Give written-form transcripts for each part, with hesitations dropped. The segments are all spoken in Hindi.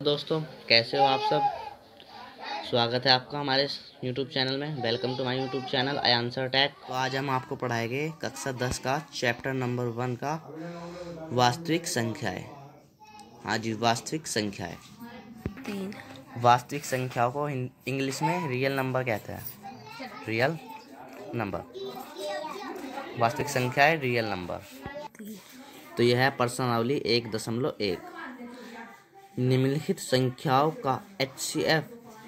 दोस्तों, कैसे हो आप सब। स्वागत है आपका हमारे YouTube चैनल में। Welcome to my YouTube channel I answer tag. तो आज हम आपको पढ़ाएंगे कक्षा 10 का चैप्टर नंबर 1 का वास्तविक संख्याएं। हाँ जी, वास्तविक संख्याएं। वास्तविक संख्याओं को इंग्लिश में रियल नंबर कहते हैं। रियल नंबर, वास्तविक संख्याएं रियल नंबर। तो यह है प्रश्नावली 1.1। निम्नलिखित संख्याओं का HCF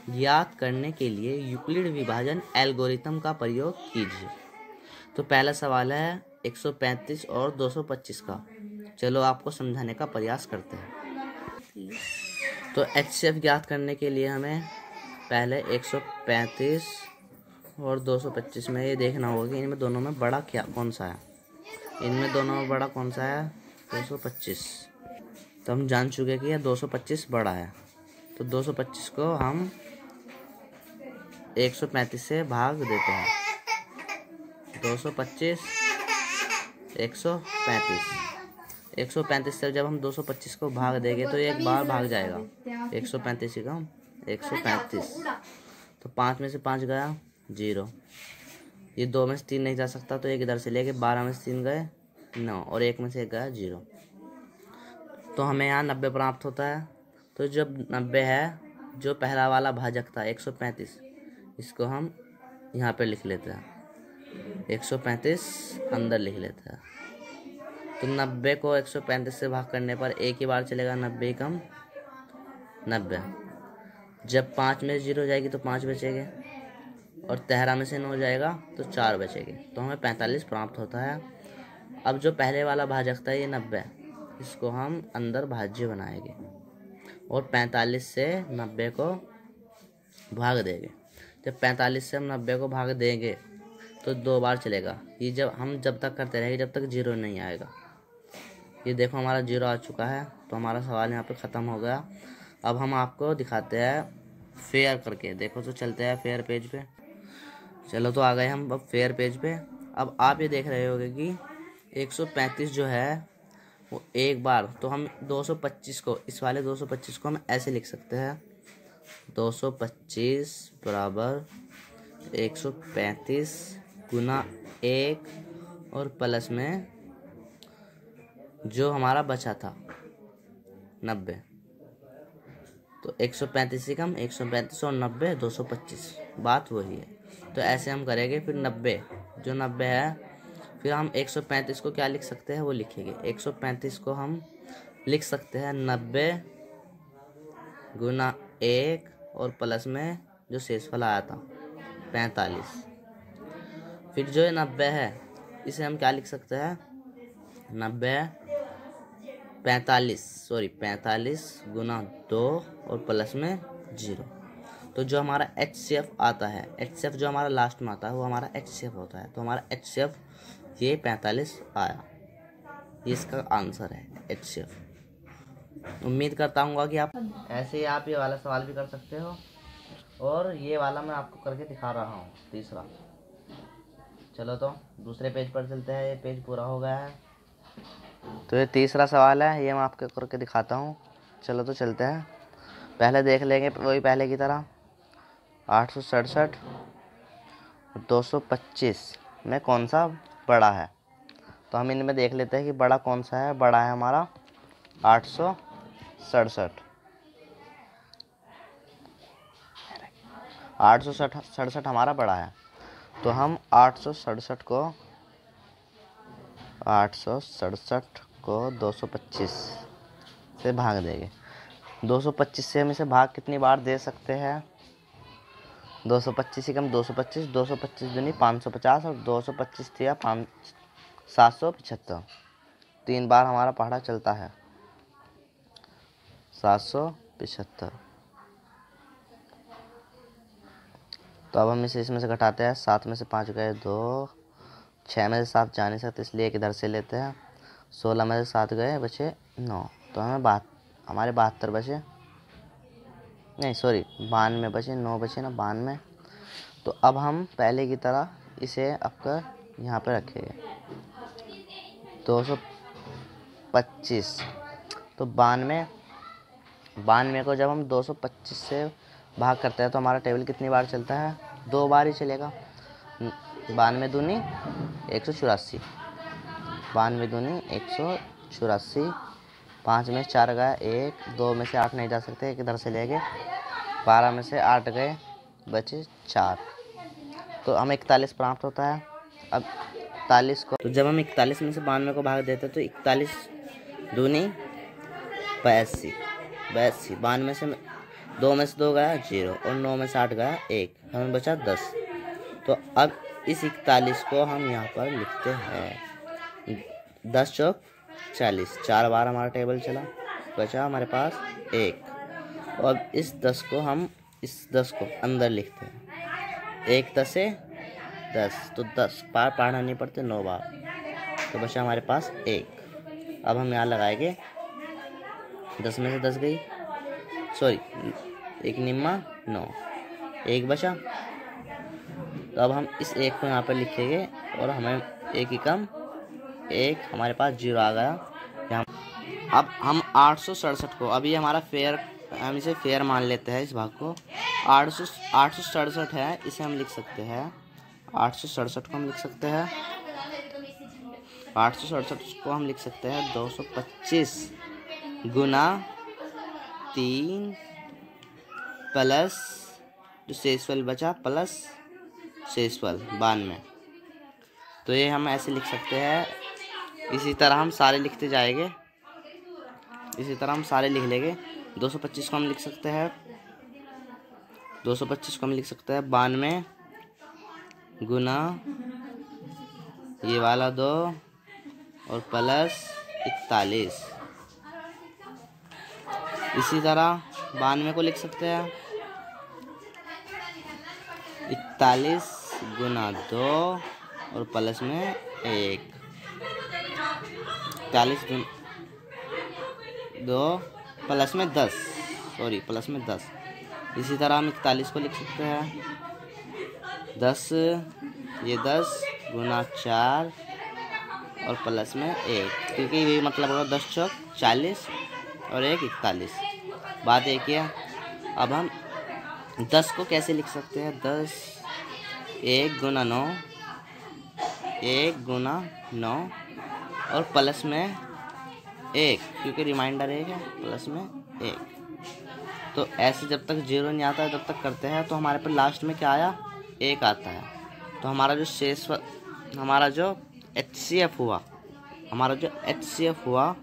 ज्ञात करने के लिए यूक्लिड विभाजन एल्गोरिथम का प्रयोग कीजिए। तो पहला सवाल है 135 और 225 का। चलो आपको समझाने का प्रयास करते हैं। तो HCF ज्ञात करने के लिए हमें पहले 135 और 225 में ये देखना होगा कि इनमें दोनों में बड़ा क्या कौन सा है। इनमें दोनों में बड़ा कौन सा है? 225। तो हम जान चुके कि यह 225 बड़ा है। तो 225 को हम 135 से भाग देते हैं। 225 135 से जब हम 225 को भाग देंगे तो एक बार भाग जाएगा। 135 ही कम 135। तो 5 में से 5 गया 0। ये 2 में से 3 नहीं जा सकता, तो एक इधर से लेके 12 में से 3 गए 9 और 1 में से 1 गया 0। तो हमें यहाँ 90 प्राप्त होता है। तो जब 90 है, जो पहला वाला भाजक था 135, इसको हम यहाँ पे लिख लेते हैं। 135 अंदर लिख लेते हैं। तो 90 को 135 से भाग करने पर एक ही बार चलेगा। 90 कम 90। जब 5 में 0 जाएगी तो 5 बचेंगे, और 13 में से 9 जाएगा तो 4 बचेंगे। तो हमें 45 प्राप्त होता है। अब जो पहले वाला भाजक था ये 90, इसको हम अंदर भाज्य बनाएंगे और 45 से 90 को भाग देंगे। जब 45 से हम 90 को भाग देंगे तो 2 बार चलेगा। ये जब तक करते रहेंगे जब तक 0 नहीं आएगा। ये देखो हमारा 0 आ चुका है। तो हमारा सवाल यहाँ पे ख़त्म हो गया। अब हम आपको दिखाते हैं फेयर करके। देखो तो चलते हैं फेयर पेज पे। चलो तो आ गए हम अब फेयर पेज पे। अब आप ये देख रहे होगे कि 135 जो है वो एक बार, तो हम 225 को, इस वाले 225 को हम ऐसे लिख सकते हैं। 225 बराबर 135 गुना 1 और प्लस में जो हमारा बचा था 90। तो 135 से कम 135 और 90 225, बात वही है। तो ऐसे हम करेंगे। फिर 90, जो 90 है, फिर हम 135 को क्या लिख सकते हैं वो लिखेंगे। 135 को हम लिख सकते हैं 90 गुना 1 और प्लस में जो शेषफल आया था 45। फिर जो 90 है इसे हम क्या लिख सकते हैं? 45 गुना 2 और प्लस में 0। तो जो हमारा HCF आता है, HCF जो हमारा लास्ट में आता है वो हमारा HCF होता है। तो हमारा HCF ये 45 आया। ये इसका आंसर है HCF। उम्मीद करता हूँ कि आप ऐसे ही आप ये वाला सवाल भी कर सकते हो, और ये वाला मैं आपको करके दिखा रहा हूँ तीसरा। चलो तो दूसरे पेज पर चलते हैं। ये पेज पूरा हो गया है। तो ये तीसरा सवाल है, ये मैं आपको करके दिखाता हूँ। चलो तो चलते हैं। पहले देख लेंगे वही पहले की तरह। 867 225 में कौन सा बड़ा है। तो हम इनमें देख लेते हैं कि बड़ा कौन सा है। बड़ा है हमारा 867। 867 हमारा बड़ा है। तो हम 867 को 225 से भाग देंगे। 225 से हम इसे भाग कितनी बार दे सकते हैं? 225 से कम 225 दूनी 550 और 225 दिया 775। 3 बार हमारा पहाड़ा चलता है 775। तो अब हम इसे इसमें से घटाते हैं। 7 में से 5 गए 2, 6 में से 7 जा नहीं सकते इसलिए एक इधर से लेते हैं। 16 में से 7 गए बचे 9। तो हमें हमारे 72 बचे, नहीं सॉरी 92 बचे, 9 बचे ना 92। तो अब हम पहले की तरह इसे आपका यहाँ पे रखेंगे 225। तो 92 92 को जब हम 225 से भाग करते हैं तो हमारा टेबल कितनी बार चलता है? 2 बार ही चलेगा। 92 दूनी 184, 92 दूनी 184, 5 में 4 गया 1, 2 में से 8 नहीं जा सकते, एक इधर से ले गए, 12 में से 8 गए, बचे 4, तो हमें 41 प्राप्त होता है। अब 41 को, तो जब हम 41 में से 92 को भाग देते हैं तो 41 दूनी 82, 92 में से 2 में से 2 गया 0 और 9 में से 8 गया 1, हमें बचा 10। तो अब इस 41 को हम यहाँ पर लिखते हैं 10 चौक 40, 4 बार हमारा टेबल चला, बचा हमारे पास 1। और इस 10 को हम इस 10 को अंदर लिखते हैं, 1 10 से 10, तो 10 बार पढ़ना नहीं पड़ते, 9 बार, तो बचा हमारे पास 1। अब हम यहाँ लगाएंगे 10 में से 10 गई, सॉरी 1 निम्मा 9, 1 बचा। तो अब हम इस 1 को यहाँ पर लिखेंगे और हमें 1 ही कम 1, हमारे पास 0 आ गया यहाँ। अब हम 867 को, अभी हमारा फेयर, हम इसे फेयर मान लेते हैं, इस भाग को 867 है, इसे हम लिख सकते हैं 867 को हम लिख सकते हैं 867 को हम लिख सकते हैं 225 गुना 3 प्लस जो शेषफल बचा प्लस शेषफल 92। तो ये हम ऐसे लिख सकते हैं। इसी तरह हम सारे लिखते जाएंगे, इसी तरह हम सारे लिख लेंगे। 225 को हम लिख सकते हैं 92 गुना ये वाला 2 और प्लस 41। इसी तरह 92 को लिख सकते हैं 41 गुना 2 और प्लस में 1, 41 2 प्लस में 10, सॉरी प्लस में 10। इसी तरह हम 41 को लिख सकते हैं 10 ये 10 गुना 4 और प्लस में 1, क्योंकि ये मतलब होगा 10 चौक 40 और 1 41। बात एक ही है। अब हम 10 को कैसे लिख सकते हैं? 10 1 गुना 9, 1 गुना 9 और प्लस में 1, क्योंकि रिमाइंडर 1 है, प्लस में 1। तो ऐसे जब तक 0 नहीं आता है तब तक करते हैं। तो हमारे पर लास्ट में क्या आया? 1 आता है। तो हमारा जो HCF हुआ,